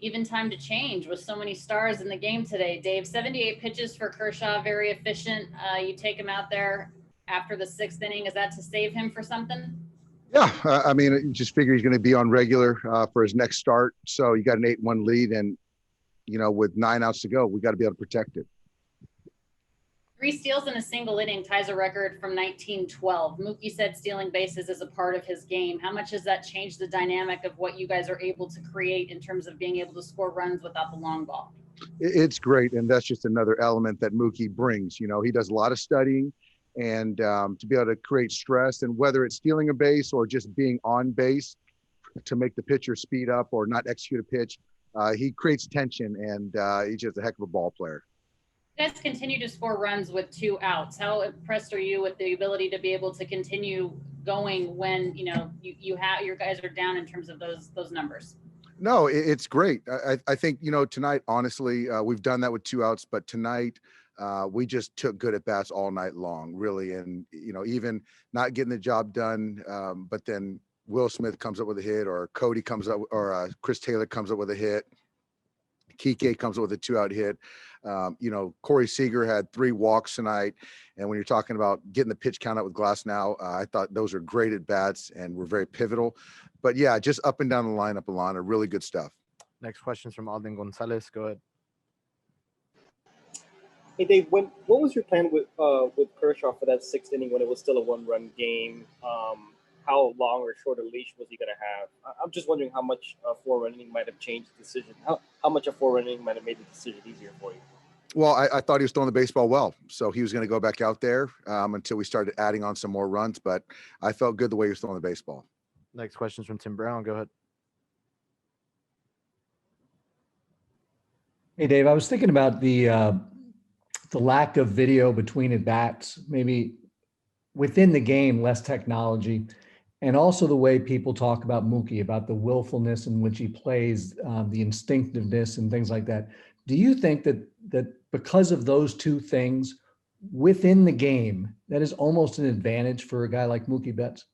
even time to change with so many stars in the game today. Dave, 78 pitches for Kershaw, very efficient. You take him out there after the 6th inning. Is that to save him for something? Yeah, I mean, you just figure he's going to be on regular for his next start. So you got an 8-1 lead, and with 9 outs to go, we got to be able to protect it. 3 steals in a single inning ties a record from 1912. Mookie said stealing bases is a part of his game. How much has that changed the dynamic of what you guys are able to create in terms of being able to score runs without the long ball? It's great, and that's just another element that Mookie brings. He does a lot of studying, and to be able to create stress, and whether it's stealing a base or just being on base to make the pitcher speed up or not execute a pitch, he creates tension, and he's just a heck of a ball player. You guys continue to score runs with 2 outs. How impressed are you with the ability to be able to continue going when you have your guys are down in terms of those numbers? No, it's great. I think tonight, honestly, we've done that with 2 outs, but tonight we just took good at bats all night long, really, and even not getting the job done, but then Will Smith comes up with a hit, or Cody comes up, or Chris Taylor comes up with a hit. Kike comes up with a 2-out hit. Corey Seager had 3 walks tonight. And when you're talking about getting the pitch count out with Glasnow, I thought those are great at bats and were very pivotal. But yeah, just up and down the lineup, Alanna, really good stuff. Next question is from Alden Gonzalez. Go ahead. Hey Dave, what was your plan with Kershaw for that 6th inning when it was still a 1-run game? How long or short a leash was he going to have? I'm just wondering how much a 4-run inning might have changed the decision. How much a 4-run inning might have made the decision easier for you? Well, I thought he was throwing the baseball well, so he was going to go back out there until we started adding on some more runs. But I felt good the way he was throwing the baseball. Next question is from Tim Brown. Go ahead. Hey, Dave, I was thinking about the lack of video between at bats, maybe within the game, less technology. And also the way people talk about Mookie, about the willfulness in which he plays, the instinctiveness and things like that. Do you think that because of those 2 things within the game, that is almost an advantage for a guy like Mookie Betts?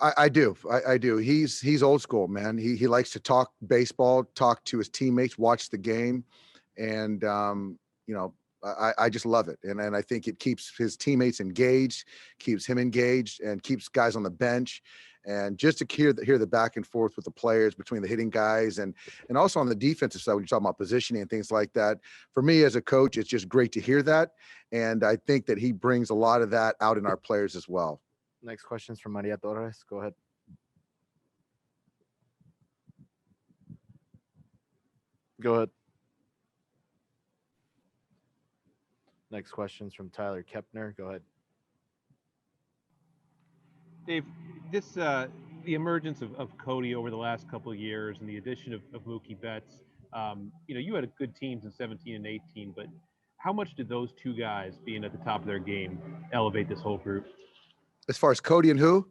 I do. I do. He's old school, man. He likes to talk baseball, talk to his teammates, watch the game. And, I just love it. And I think it keeps his teammates engaged, keeps him engaged, and keeps guys on the bench. And just to hear the back and forth with the players between the hitting guys and also on the defensive side, when you're talking about positioning and things like that, for me as a coach, it's just great to hear that. And I think that he brings a lot of that out in our players as well. Next question is from Maria Torres. Go ahead. Go ahead. Next question is from Tyler Kepner. Go ahead. Dave, the emergence of Cody over the last couple of years and the addition of Mookie Betts, you had a good teams in 17 and 18, but how much did those 2 guys being at the top of their game elevate this whole group? As far as Cody and who?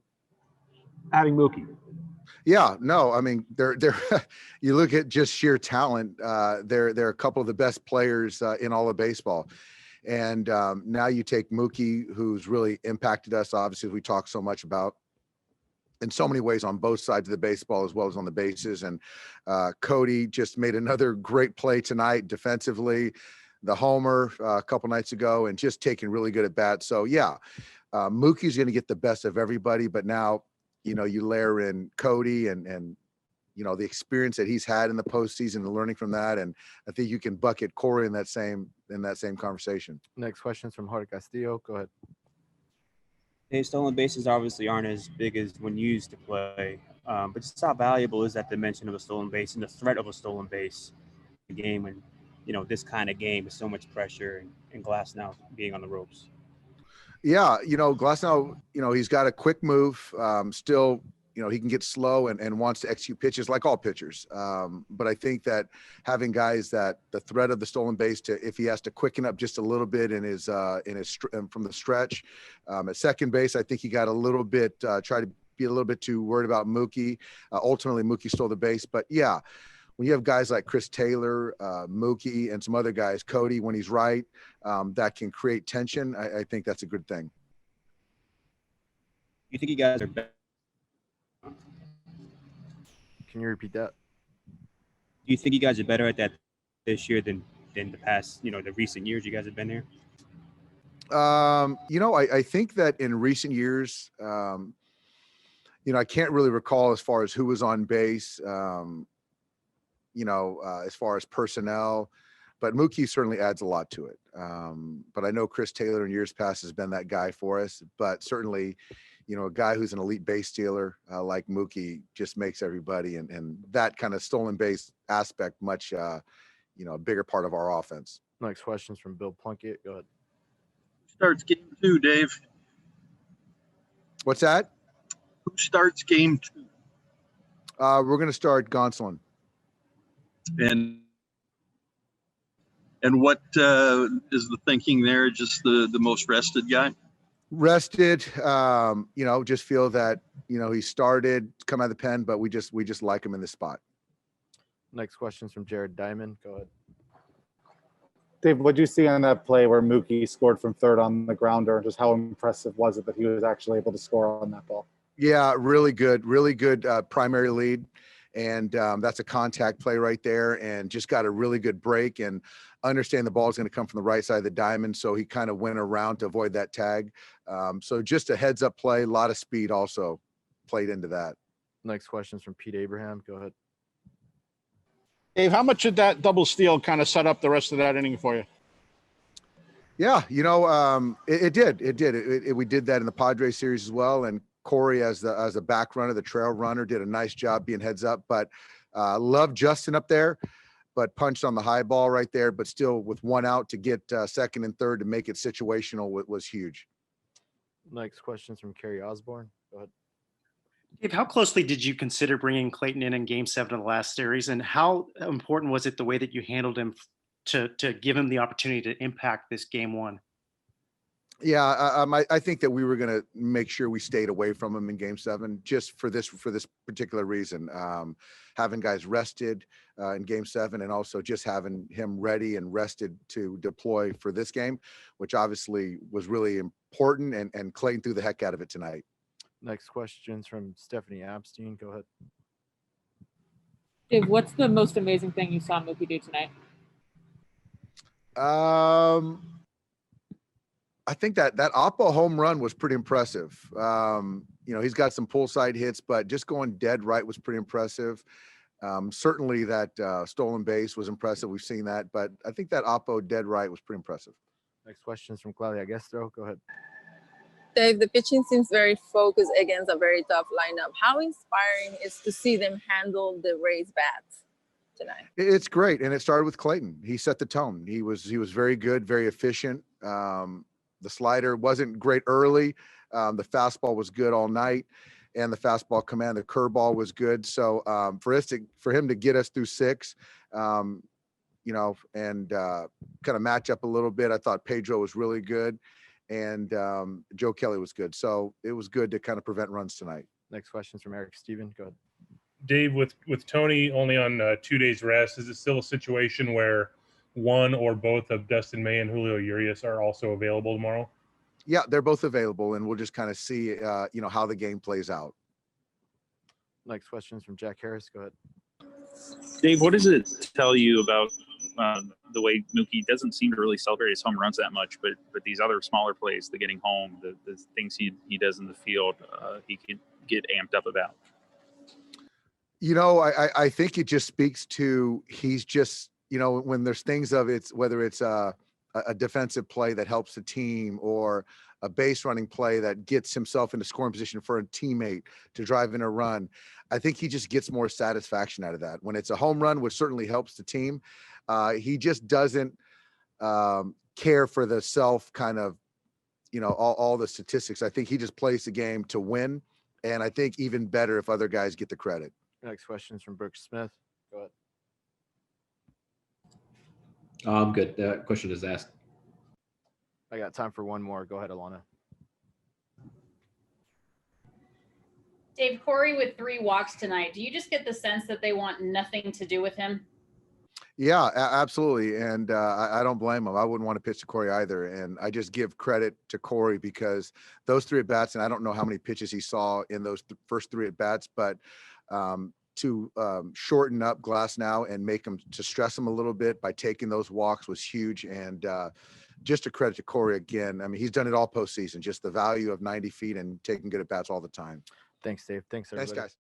Having Mookie. Yeah, no, I mean, they're you look at just sheer talent. They're a couple of the best players in all of baseball. And now you take Mookie, who's really impacted us, obviously, we talk so much about in so many ways on both sides of the baseball as well as on the bases. And Cody just made another great play tonight defensively, the homer a couple nights ago, and just taking really good at bat. So, yeah, Mookie's going to get the best of everybody. But now, you layer in Cody and the experience that he's had in the postseason and learning from that. And I think you can bucket Corey in that same conversation. Next question is from Jorge Castillo. Go ahead. Hey, stolen bases obviously aren't as big as when used to play, but just how valuable is that dimension of a stolen base and the threat of a stolen base in the game when, this kind of game is so much pressure and Glasnow being on the ropes? Yeah, Glasnow, he's got a quick move, still he can get slow and wants to execute pitches like all pitchers. But I think that having guys that the threat of the stolen base if he has to quicken up just a little bit in his from the stretch at second base, I think he got a little bit, try to be a little bit too worried about Mookie. Ultimately, Mookie stole the base. But yeah, when you have guys like Chris Taylor, Mookie, and some other guys, Cody, when he's right, that can create tension. I think that's a good thing. You think you guys are better? Can you repeat that? Do you think you guys are better at that this year than the past, the recent years you guys have been there? I think that in recent years, I can't really recall as far as who was on base, as far as personnel, but Mookie certainly adds a lot to it. But I know Chris Taylor in years past has been that guy for us, but certainly, a guy who's an elite base stealer like Mookie just makes everybody and that kind of stolen base aspect much, a bigger part of our offense. Next question's from Bill Plunkett. Go ahead. Starts game 2, Dave. What's that? Who starts game 2? We're going to start Gonsolin. And what is the thinking there? Just the most rested guy? Rested, just feel that, he started come out of the pen, but we just like him in the spot. Next question's from Jared Diamond. Go ahead. Dave, what did you see on that play where Mookie scored from third on the grounder? Just how impressive was it that he was actually able to score on that ball? Yeah, really good primary lead. And that's a contact play right there, and just got a really good break and understand the ball is going to come from the right side of the diamond. So he kind of went around to avoid that tag. So just a heads up play, a lot of speed also played into that. Next question's from Pete Abraham. Go ahead. Dave, how much did that double steal kind of set up the rest of that inning for you? Yeah, it did. We did that in the Padres series as well. And Corey as a back runner, the trail runner, did a nice job being heads up, but loved Justin up there, but punched on the high ball right there, but still with one out to get second and third to make it situational was huge. Next question's from Cary Osborne. Go ahead. Dave, how closely did you consider bringing Clayton in Game 7 of the last series, and how important was it the way that you handled him to give him the opportunity to impact this Game 1? Yeah, I think that we were going to make sure we stayed away from him in Game 7 just for this particular reason. Having guys rested in Game 7, and also just having him ready and rested to deploy for this game, which obviously was really important, and Clayton threw the heck out of it tonight. Next question's from Stephanie Apstein. Go ahead. Dave, what's the most amazing thing you saw Mookie do tonight? I think that Oppo home run was pretty impressive. He's got some pull side hits, but just going dead right was pretty impressive. Certainly that stolen base was impressive. We've seen that, but I think that Oppo dead right was pretty impressive. Next question is from Claudia Gestro. Go ahead. Dave, the pitching seems very focused against a very tough lineup. How inspiring is to see them handle the Rays bats tonight? It's great, and it started with Clayton. He set the tone. He was very good, very efficient. The slider wasn't great early. The fastball was good all night, and the fastball command, the curveball was good. So for him to get us through 6, and kind of match up a little bit, I thought Pedro was really good, and Joe Kelly was good. So it was good to kind of prevent runs tonight. Next question is from Eric Steven. Go ahead. Dave, with Tony only on 2 days rest, is it still a situation where one or both of Dustin May and Julio Urias are also available tomorrow? Yeah, they're both available, and we'll just kind of see, how the game plays out. Next question is from Jack Harris. Go ahead. Dave, what does it tell you about the way Mookie doesn't seem to really celebrate his home runs that much, but these other smaller plays, the getting home, the things he does in the field, he can get amped up about? I think it just speaks to he's just, when there's things of it's, whether it's a defensive play that helps the team or a base running play that gets himself into scoring position for a teammate to drive in a run, I think he just gets more satisfaction out of that. When it's a home run, which certainly helps the team, he just doesn't care for the self kind of, all the statistics. I think he just plays the game to win. And I think even better if other guys get the credit. Next question is from Brooks Smith. Go ahead. I'm good. That question is asked. I got time for one more. Go ahead, Alanna. Dave, Corey with 3 walks tonight. Do you just get the sense that they want nothing to do with him? Yeah, absolutely. And I don't blame him. I wouldn't want to pitch to Corey either. And I just give credit to Corey because those 3 at-bats, and I don't know how many pitches he saw in those first 3 at-bats, but to shorten up Glass now and make him to stress him a little bit by taking those walks was huge. And just a credit to Corey again. I mean, he's done it all postseason, just the value of 90 feet and taking good at bats all the time. Thanks, Dave. Thanks, everybody. Thanks, guys.